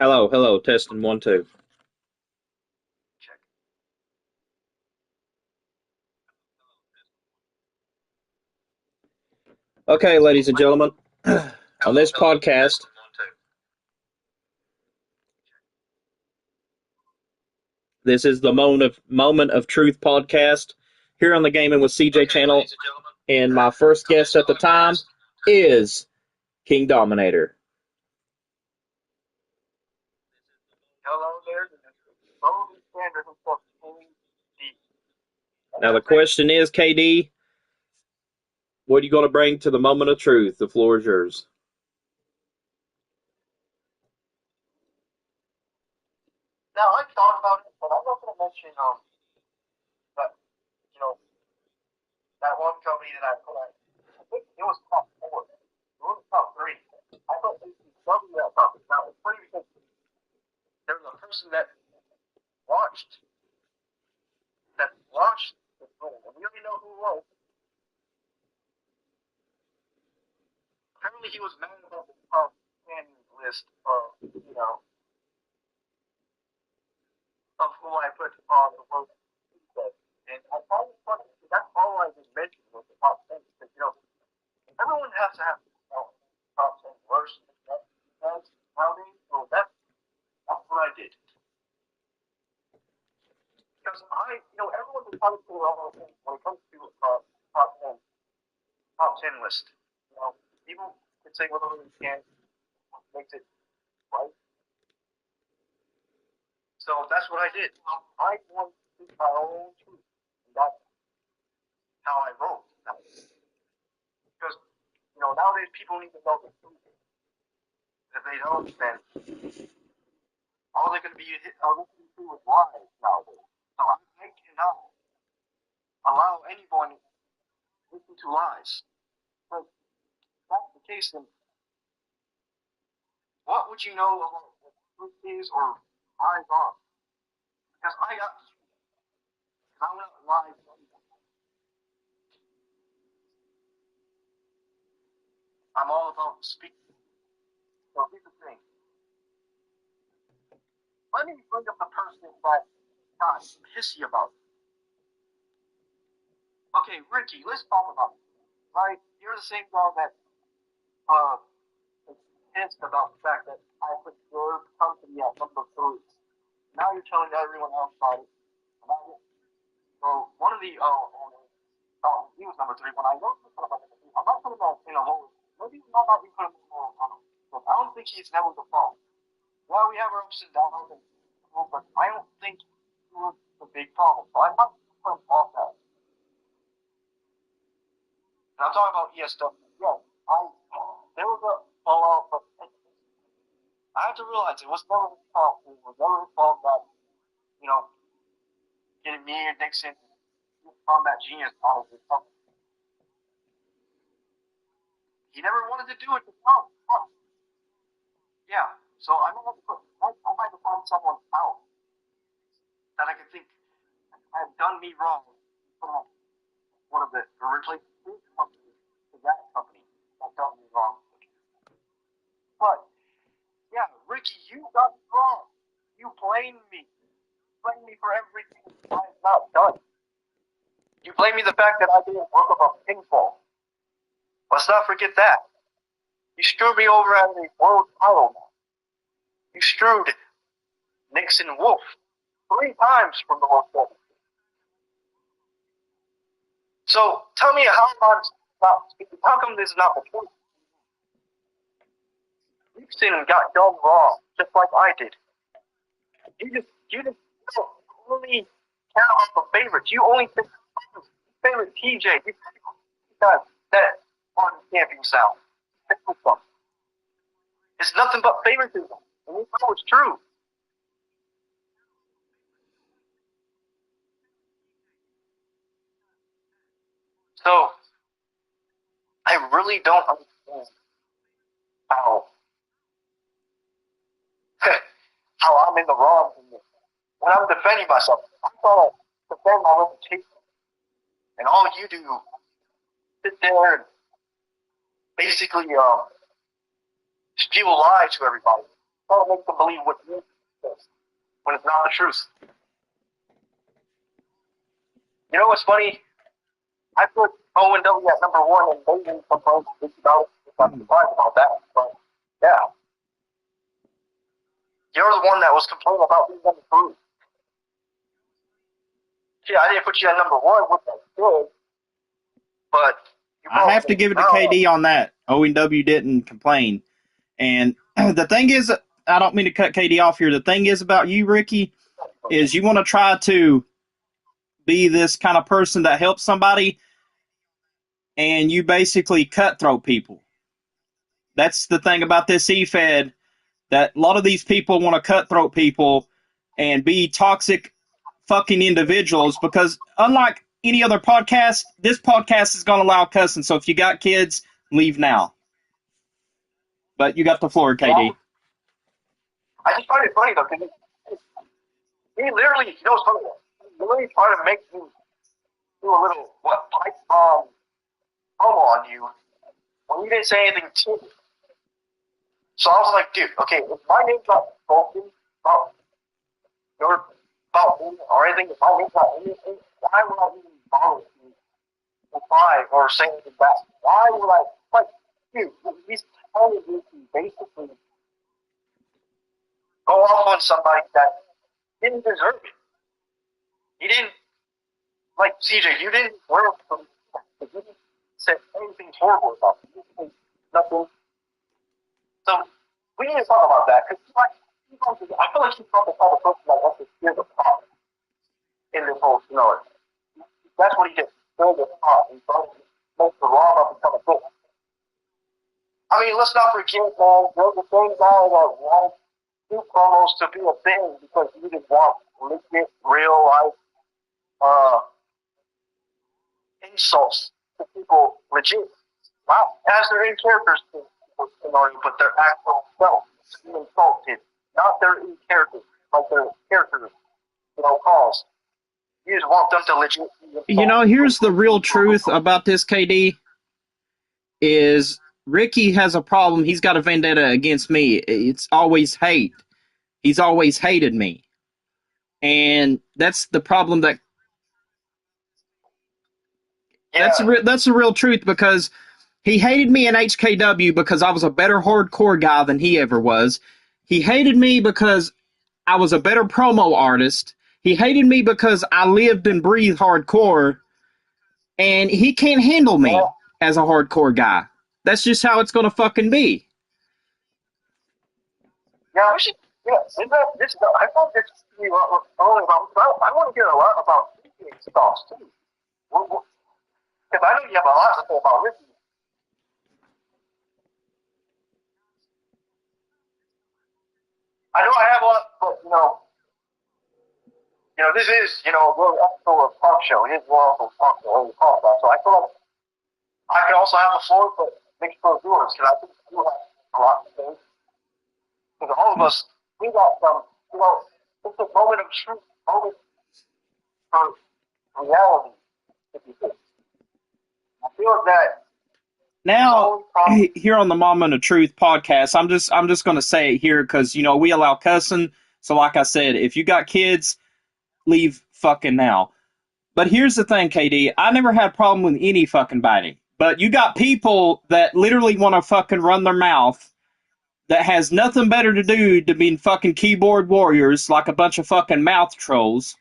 Hello, hello, testing one, two. Check. Okay, ladies and gentlemen, on Hello, this hello, podcast, testing one, two. this is the Moment of Truth podcast here on the Gaming with CJ Okay, channel, ladies and gentlemen, and my first on guest this at the time podcast. is King Dominator. Hello there, this is the Golden Standard himself, King D. Now the question is, KD, what are you going to bring to the Moment of Truth? The floor is yours. Now, I thought about it, but I'm not going to mention that, you know, that one company that I put on. I think it was top four. It was top three. I put ACW that top. Now, it's funny because there was a person watched, that watched the film, and we already know who it was. Apparently, he was mad about the top 10 list of, of who I put on the most list. And I found it funny because that's all I just mentioned was the top 10. Because, everyone has to have top 10 worst defense nowadays. So that's what I did. Because everyone is trying to do their own thing when it comes to top 10, top 10 list. People can say whatever they can, makes it right. So that's what I did. I want to speak my own truth. And that's how I wrote. Because, nowadays people need to know the truth. If they don't, then all they're going to be listening to is lies nowadays. So I cannot allow anyone to listen to lies. But if that's the case, then what would you know about what truth is or lies are? Because I got the truth. I will not lie to anyone. I'm all about speaking. So here's the thing. Let me bring up the person that got pissy about it. Okay, Ricky, let's talk about it. Right? You're the same guy that uh is pissed about the fact that I put your company at number three. Now you're telling everyone else about it. So one of the owners thought he was number three. When I wrote this up, I'm not putting that in a lower. Maybe not that we put him in a lower tunnel. But I don't think he's never the fault. Well, we have our ups and downs, but I don't think he was the big problem. So I'm not putting him off that. And I'm talking about ESW. Yes, there was a fallout, but I have to realize it was never his fault. It was never his fault that you know getting me and Nixon on that genius out of his company. He never wanted to do it himself. Yeah, so I'm gonna have to put. I might have to find someone else that I can think had done me wrong. From one of the or replace his company to that company that done me wrong. But yeah, Ricky, you got me wrong. You blamed me. Blame me for everything I've not done. You blame me the fact that I didn't work about pinfall. Let's not forget that. You screwed me over at a world title match. You screwed Nixon Wolf 3 times from the World Cup. So tell me how I'm not speaking. How come this is not the truth? Nixon got done wrong, just like I did. You just only count off the favorites. You only think favorite TJ. You got that on champions now. It's nothing but favoritism. And you know it's true. So I really don't understand how how I'm in the wrong in this. When I'm defending myself, I'm trying to defend my reputation. And all you do sit there and basically spew a lie to everybody. trying to make them believe what you think when it's not the truth. You know what's funny? I put O and W at number one, and they didn't complain about it. I'm surprised about that. But yeah, you're the one that was complaining about being number three. Yeah, I didn't put you at number one, which I should, but I have to give it to KD on that. O and W didn't complain. And the thing is, I don't mean to cut KD off here. The thing is about you, Ricky, is you want to try to be this kind of person that helps somebody, and you basically cutthroat people. That's the thing about this E-Fed, that a lot of these people want to cutthroat people and be toxic fucking individuals, because unlike any other podcast, this podcast is going to allow cussing. So if you got kids, leave now. But you got the floor, KD. I just find it funny though, because he literally, you know what's funny? He literally tried to make you do a little pipe bomb promo on you when you didn't say anything to me. So I was like, dude, okay, if my name's not spoken about your about me or anything, if my name's not anything, why would I even bother to reply or say anything back? Why would I, like, dude, he's telling you to basically go off on somebody that didn't deserve it. He didn't, like, CJ, you didn't work for me. You didn't say anything horrible about me. You didn't say nothing. So we need to talk about that, because like, I feel like he's not the type of person that wants to steer the pot in this whole scenario. That's what he did. Steer the pot. He's trying to make the llama become a book. I mean, let's not forget, man, you're the same guy that wants do promos to be a thing because you didn't want legit, real life insults to people legit. Not as their in characters scenario, but their actual self to be insulted. Not their in characters, like their characters, calls. You just want them to legit. You know, here's the real truth about this, KD, is Ricky has a problem. He's got a vendetta against me. It's always hate. He's always hated me. And that's the problem that... Yeah. That's the real truth, because he hated me in HKW because I was a better hardcore guy than he ever was. He hated me because I was a better promo artist. He hated me because I lived and breathed hardcore. And he can't handle me as a hardcore guy. That's just how it's going to fucking be. Yeah, we should. Yeah, I thought this would be only about. I want to hear a lot about Ricky's thoughts too, because I know you have a lot to say about Ricky. I know I have a lot, but this is really episode of talk show. It is more of a talk show, so I feel like I can also have a floor, but make sure viewers, because I think you have a lot to say. Because all of us, we got some, it's a moment of truth, moment for reality, if you think. I feel that. Now, here on the Moment of Truth podcast, I'm just going to say it here because, we allow cussing. So like I said, if you got kids, leave fucking now. But here's the thing, KD. I never had a problem with any fucking biting. But you got people that literally want to fucking run their mouth that has nothing better to do to be fucking keyboard warriors like a bunch of fucking mouth trolls.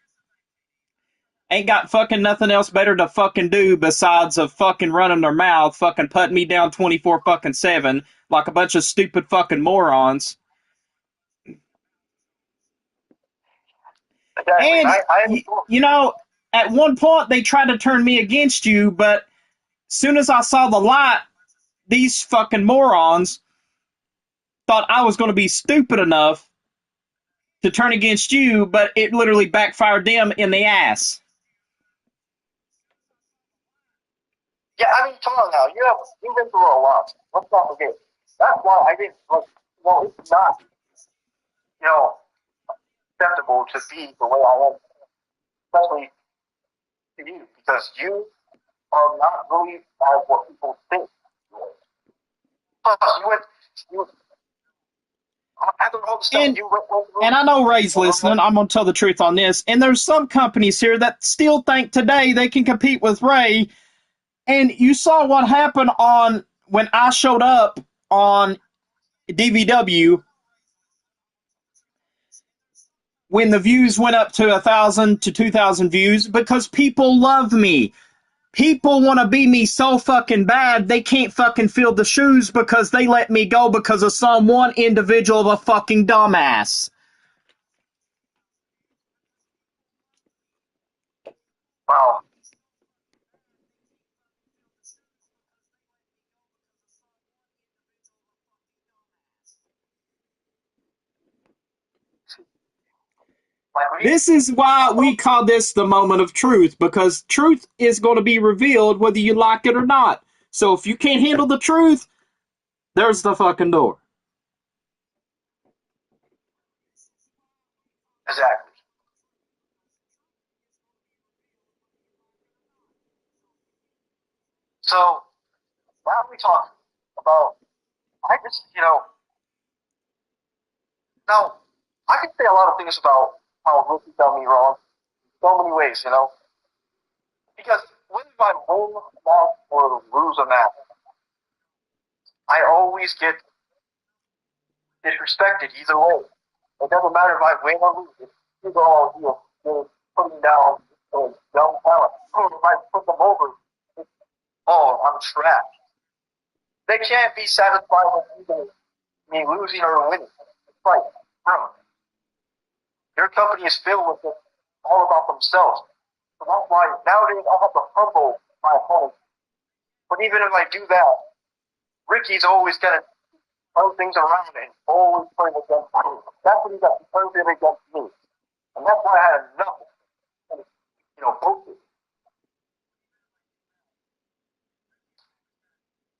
Ain't got fucking nothing else better to fucking do besides of fucking running their mouth, fucking putting me down 24 fucking 7 like a bunch of stupid fucking morons. Exactly. And, at one point they tried to turn me against you, but as soon as I saw the light, these fucking morons thought I was going to be stupid enough to turn against you, but it literally backfired them in the ass. Yeah, I mean, come on now. You've been through a lot. Let's not forget. That's why I didn't. It's not, acceptable to be the way I am, especially to you, because you are not really as what people think. Plus, after all stuff And you went through. and I know Ray's listening. I'm gonna tell the truth on this. And there's some companies here that still think today they can compete with Ray. And you saw what happened on when I showed up on DVW when the views went up to 1,000 to 2,000 views because people love me. People want to be me so fucking bad they can't fucking fill the shoes because they let me go because of some one individual of a fucking dumbass. Wow. This is why we call this the moment of truth, because truth is going to be revealed whether you like it or not. So if you can't handle the truth, there's the fucking door. Exactly. So now we talk about, I just, now I can say a lot of things about how Ricky done me wrong in so many ways, because whether I win a match or lose a match, I always get disrespected either way. It doesn't matter if I win or lose. It's either all you're putting down young talent. If I put them over, it's, oh, I'm trash. They can't be satisfied with either me losing or winning. It's like, bro, your company is filled with it all about themselves. So that's why nowadays I have to humble my opponent. But even if I do that, Ricky's always going to turn things around and always turn against me. That's what he does. He turns it against me. And that's why I had enough of, bullshit.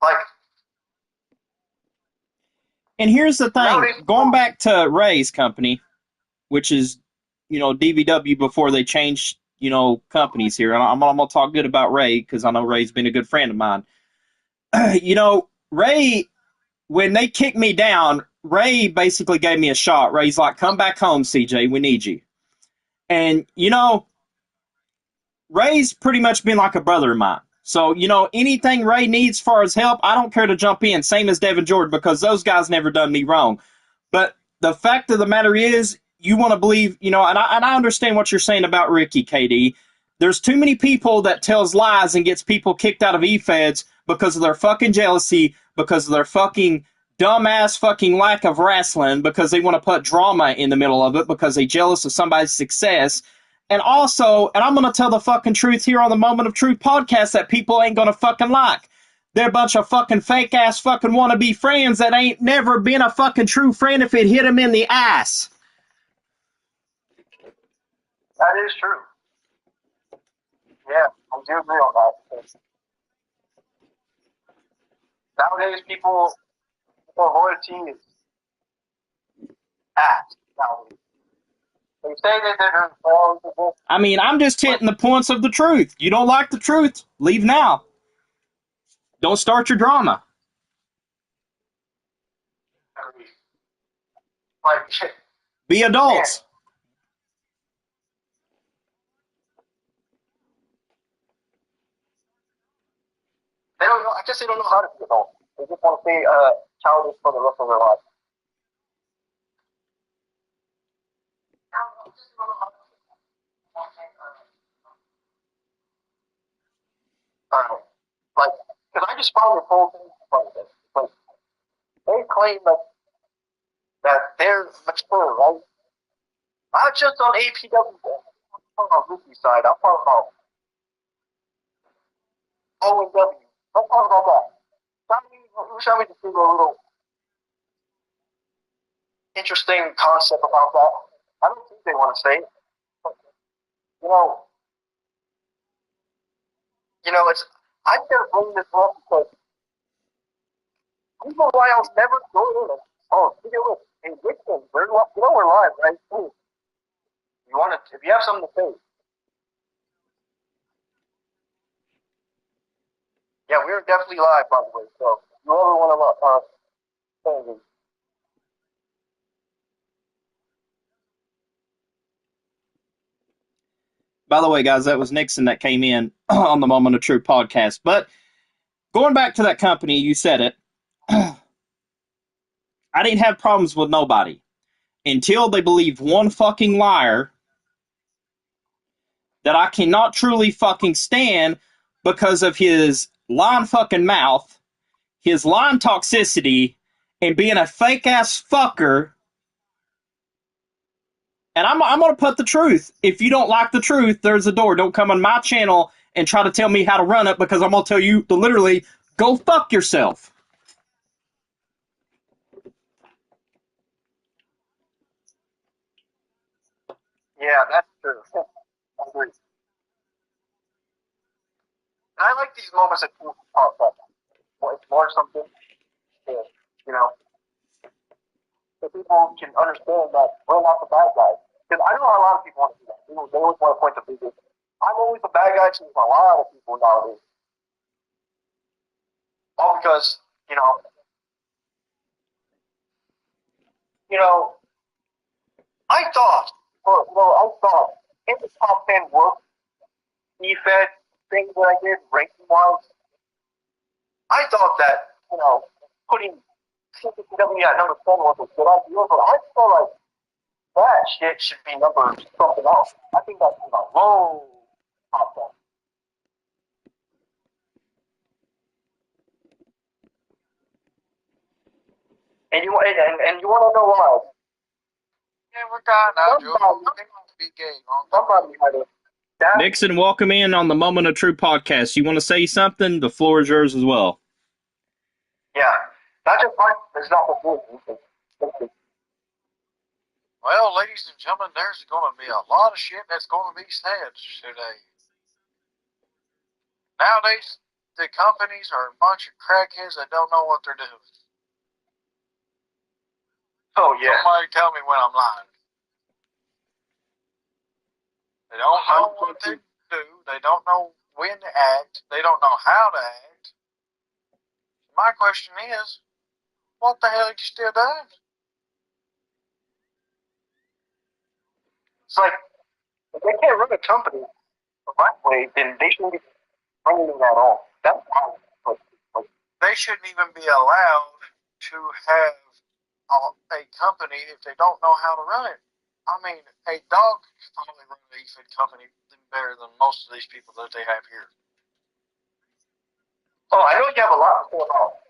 Like, And here's the thing, nowadays, going back to Ray's company, which is, DVW before they changed, companies here. And I'm going to talk good about Ray because I know Ray's been a good friend of mine. Ray, when they kicked me down, Ray basically gave me a shot. Ray's like, come back home, CJ. We need you. And, Ray's pretty much been like a brother of mine. So, anything Ray needs for his help, I don't care to jump in. Same as Devin Jordan, because those guys never done me wrong. But the fact of the matter is, you want to believe, and I understand what you're saying about Ricky, KD. There's too many people that tells lies and gets people kicked out of E-Feds because of their fucking jealousy, because of their fucking dumbass fucking lack of wrestling, because they want to put drama in the middle of it, because they jealous of somebody's success. And also, and I'm going to tell the fucking truth here on the Moment of Truth podcast that people ain't going to fucking like. They're a bunch of fucking fake ass fucking wannabe friends that ain't never been a fucking true friend if it hit them in the ass. that is true. Yeah, I do agree on that. Nowadays, people loyalty is ass. Nowadays. They say that they're well, I mean, I'm just hitting the points of the truth. You don't like the truth? Leave now. Don't start your drama. like, Be adults. man, they don't know. I guess they don't know how to be adults. They just want to stay childish for the rest of their life. Like, because I just found this whole thing like this. Like, they claim that they're mature, right? Not just on APW. I'm talking about Ricky side. I'm talking about ONW. I'm talking about that. Shall we just do a little interesting concept about that? I don't think they want to say it. But, you know, it's. I'm gonna bring this up because people why I'll never go in it. Oh, look at this. Hey, Richmond, we're live, right? Ooh, you want to? If you have something to say, yeah, we're definitely live, by the way. So, if you ever want to say anything, By the way, guys, that was Nixon that came in on the Moment of Truth podcast. But going back to that company, you said it. I didn't have problems with nobody until they believed one fucking liar that I cannot truly fucking stand because of his lying fucking mouth, his lying toxicity, and being a fake ass fucker. And I'm going to put the truth. If you don't like the truth, there's a door. Don't come on my channel and try to tell me how to run it, because I'm going to tell you to literally go fuck yourself. Yeah, that's true. I agree. And I like these moments that people pop up. It's more something, you know, so people can understand that we're not the bad guys. Because I know a lot of people want to do that. They always want to point the finger. I'm always the bad guy to a lot of people nowadays. All because, I thought, in the top 10 work defense things that I did ranking wise, I thought that, putting CCW at number 10 was a good idea, but I feel like that shit should be number something else. I think that's low top 10. And you want to know why? Yeah, we're dying now, Joe. Be gay. Somebody had it. Nixon, welcome in on the Moment of Truth podcast. You want to say something? The floor is yours as well. Yeah, not just mine. It's not the good. Well, ladies and gentlemen, there's going to be a lot of shit that's going to be said today. Nowadays, the companies are a bunch of crackheads that don't know what they're doing. Oh, yeah. Somebody tell me when I'm lying. They don't know what they do. They don't know when to act. They don't know how to act. My question is, what the hell are you still doing? It's like, if they can't run a company the right way, then they shouldn't be running it at all. That's why. They shouldn't even be allowed to have a company if they don't know how to run it. I mean, a dog can probably run an e-food company better than most of these people that they have here. Oh, I know you have a lot to say about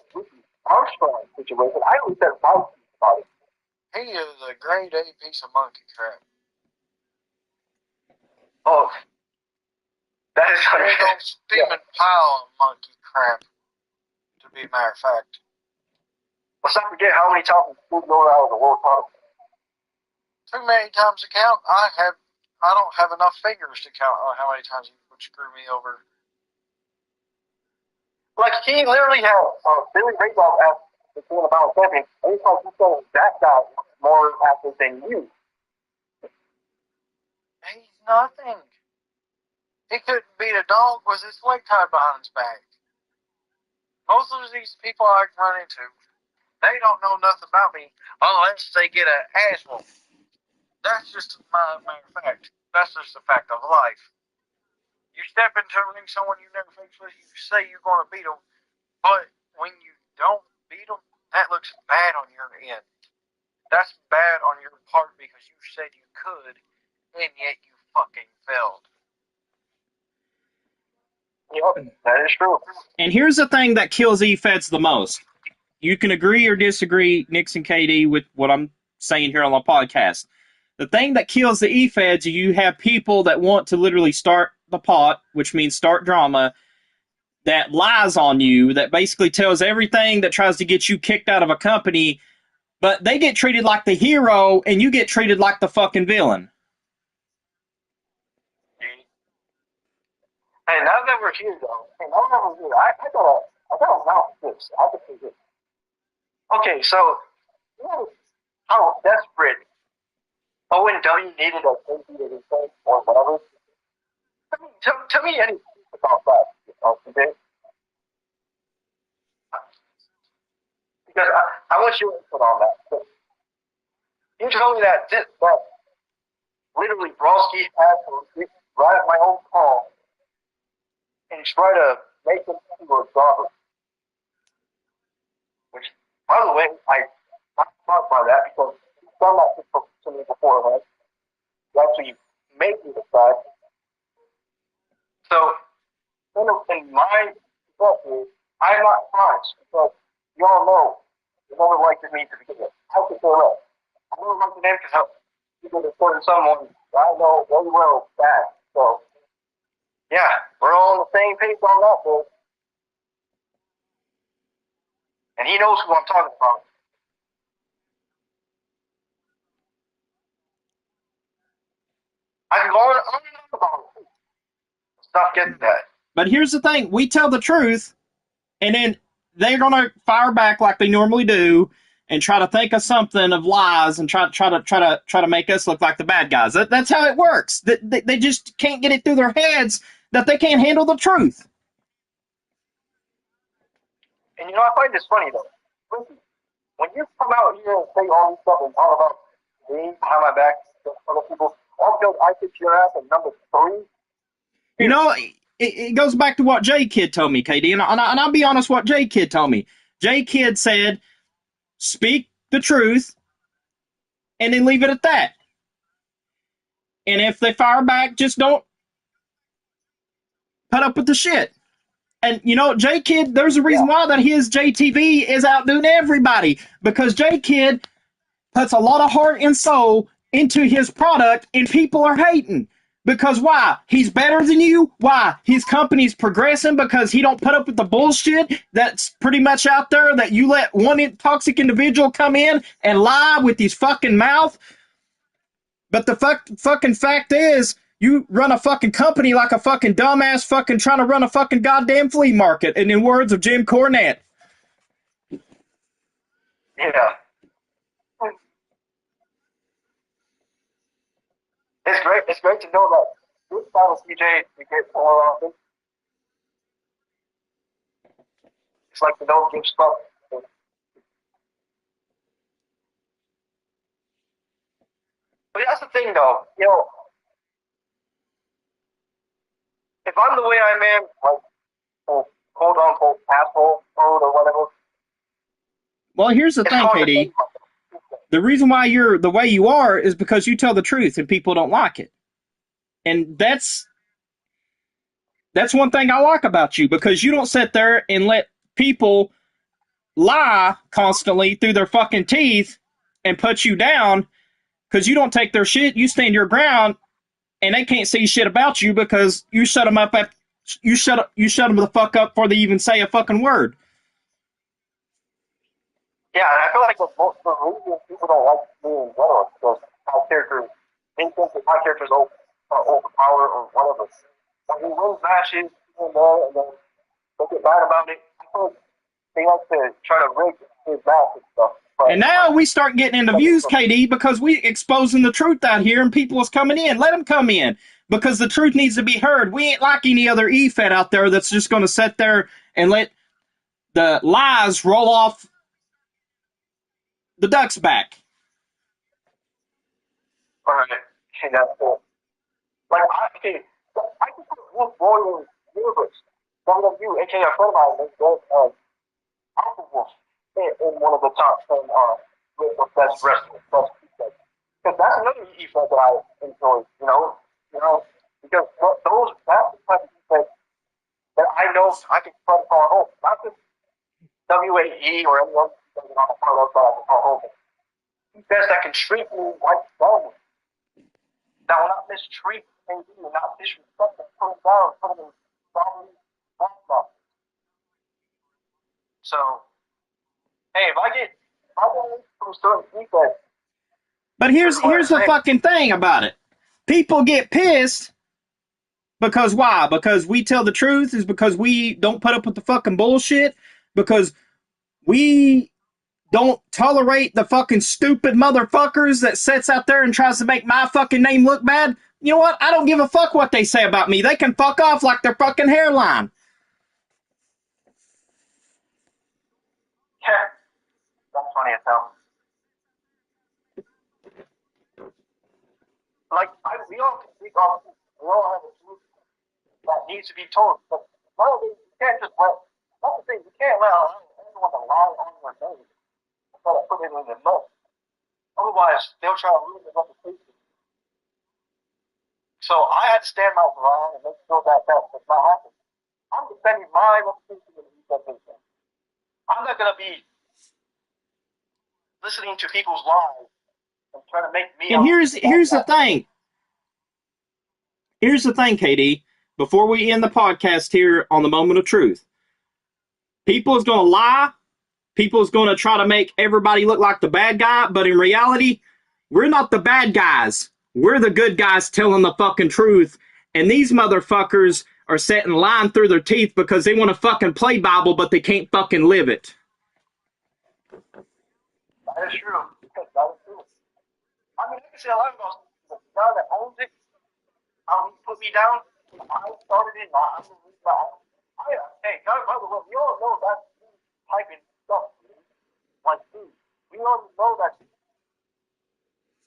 Armstrong's situation. I only said one about it. He is a grade A piece of monkey crap. Oh, that is a big old steaming pile of monkey crap, to be a matter of fact. Let's not forget how many times food going out of the World Cup. Too many times to count. I don't have enough fingers to count how many times he would screw me over. Like, he literally had Billy Ray Dog as the King of Battle champion, and he's like, he's saying that guy more active than you. He's nothing. He couldn't beat a dog with his leg tied behind his back. Most of these people I run into, they don't know nothing about me unless they get an ass whoop. That's just my matter of fact. That's just a fact of life. You step into a ring, someone you never faced with, you say you're going to beat them, but when you don't beat them, that looks bad on your end. That's bad on your part because you said you could, and yet you fucking failed. Yep, that is true. And here's the thing that kills E-Feds the most. You can agree or disagree, Nixon KD, with what I'm saying here on the podcast. The thing that kills the E-Feds, you have people that want to literally start the pot, which means start drama, that lies on you, that basically tells everything, that tries to get you kicked out of a company, but they get treated like the hero and you get treated like the fucking villain. And now that we're here, though, I got a mouth this. I can say this. Okay, so, how desperate O&W needed a baby or whatever. Tell me anything about that, okay? Because I want your input on that. You tell me that literally Broski had write my own call and try to make them into a jobber. Which, by the way, I'm shocked by that because he's done that to me before, right? He actually made me decide. So, in my perspective, I'm not surprised because y'all know you never liked me to begin with. How could they know? I never liked him because he was supporting someone I know very well bad. So, yeah, we're all on the same page on that, boy. And he knows who I'm talking about. I can go on and on about it. Stop getting that. But here's the thing: we tell the truth, and then they're gonna fire back like they normally do, and try to think of something of lies and try to make us look like the bad guys. That's how it works. They just can't get it through their heads that they can't handle the truth. And you know, I find this funny though. Listen, when you come out here and say all this stuff and talk about me behind my back, other people, all because I kicked your ass at number 3. You know, it goes back to what J Kid told me, KD, and I'll be honest. What J Kid told me, J Kid said, "Speak the truth, and then leave it at that. And if they fire back, just don't put up with the shit." And you know, J Kid, there's a reason why that his JTV is outdoing everybody, because J Kid puts a lot of heart and soul into his product, and people are hating. Because why? He's better than you. Why? His company's progressing because he don't put up with the bullshit that's pretty much out there that you let one toxic individual come in and lie with his fucking mouth. But the fucking fact is, you run a fucking company like a fucking dumbass fucking trying to run a fucking goddamn flea market. And in words of Jim Cornette. Yeah. It's great to know that this style of CJ we get more often. It's like the don't give stuff. But that's the thing though, you know, if I'm the way I am, like quote unquote asshole or whatever. Well, here's the thing, KD. The reason why you're the way you are is because you tell the truth and people don't like it. And that's one thing I like about you, because you don't sit there and let people lie constantly through their fucking teeth and put you down, because you don't take their shit. You stand your ground, and they can't say shit about you because you shut them up. You shut them the fuck up before they even say a fucking word. Yeah, and I feel like the reason people don't like me in general is because my characters, they think that my characters are overpowered or whatever. When he wins matches, and then they get mad about it. I feel like they like to try to rig his match and stuff. But, and now we start getting into views, KD, because we exposing the truth out here, and people is coming in. Let them come in, because the truth needs to be heard. We ain't like any other E-Fed out there that's just going to sit there and let the lies roll off the duck's back. All right, okay, that's cool. Like, I can put Wolf Warrior Universe, WW, aka a friend of mine, Alpha Wolf, in one of the top 10 best wrestlers, best E-Feds. Because that's another E-Fed that I enjoy, you know, because that's the type of E-Fed that I know I can try to call home. Not just WAE or anyone that I'm a part of that I can call home. E-Feds that can treat me like family. That will not mistreat and not disrespect and put him down, put him in family. So, hey, if I get from certain E-Feds. But here's the fucking thing about it. People get pissed because why? Because we tell the truth, is because we don't put up with the fucking bullshit, because we don't tolerate the fucking stupid motherfuckers that sits out there and tries to make my fucking name look bad. You know what? I don't give a fuck what they say about me. They can fuck off like their fucking hairline. Yeah, that's funny as hell. Like, we all can speak off. We all have needs to be told. But nowadays, you can't just let, that's the thing, you can't let anyone to lie on your name and try to put it in the mud. Otherwise, they'll try to ruin the reputation. So I had to stand my ground and make sure that that does not happen. I'm defending my reputation in the reputation. I'm not going to be listening to people's lies and trying to make me. And here's the thing. Here's the thing, KD. Before we end the podcast here on the Moment of Truth, people is going to lie. People is going to try to make everybody look like the bad guy. But in reality, we're not the bad guys. We're the good guys telling the fucking truth. And these motherfuckers are sitting lying through their teeth because they want to fucking play Bible, but they can't fucking live it. That is true. That is true. I mean, like I said, a lot of those, the guy that owns it, he put me down. I started it. I'm the reason hey, by the way, we all know that's typing stuff. Like, dude, we all know that.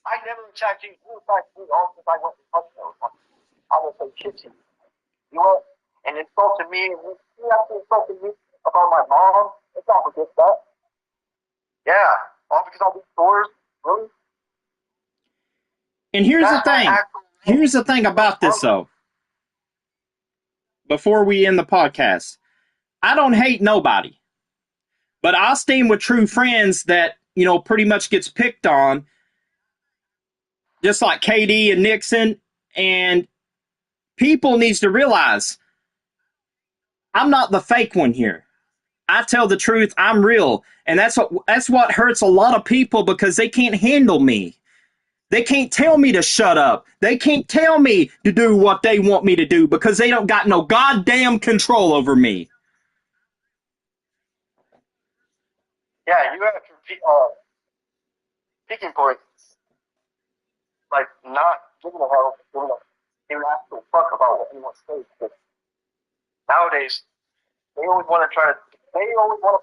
I never attacked you. You attacked me all since I went to touchdowns. I would say shit to you. You know, and insulted me. And you actually insulted me about my mom. Let's not forget that. Yeah, all because all these stores, really. And here's the thing. Here's the thing about this, though. Before we end the podcast, I don't hate nobody. But I stand with true friends that, you know, pretty much gets picked on. Just like KD and Nixon. And people needs to realize I'm not the fake one here. I tell the truth. I'm real. And that's what hurts a lot of people because they can't handle me. They can't tell me to shut up. They can't tell me to do what they want me to do because they don't got no goddamn control over me. Yeah, you have speaking points. Like, not giving a hell, giving an actual fuck about what anyone says. Because nowadays, they always want to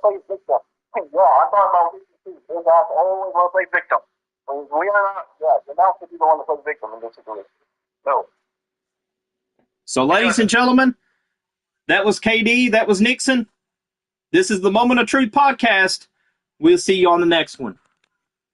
play victim. Yeah, I'm talking about victim too. They guys always want to play victim. We are not, you're not the people who want to play victim in this situation. No. So, ladies and gentlemen, that was KD, that was Nixon. This is the Moment of Truth podcast. We'll see you on the next one.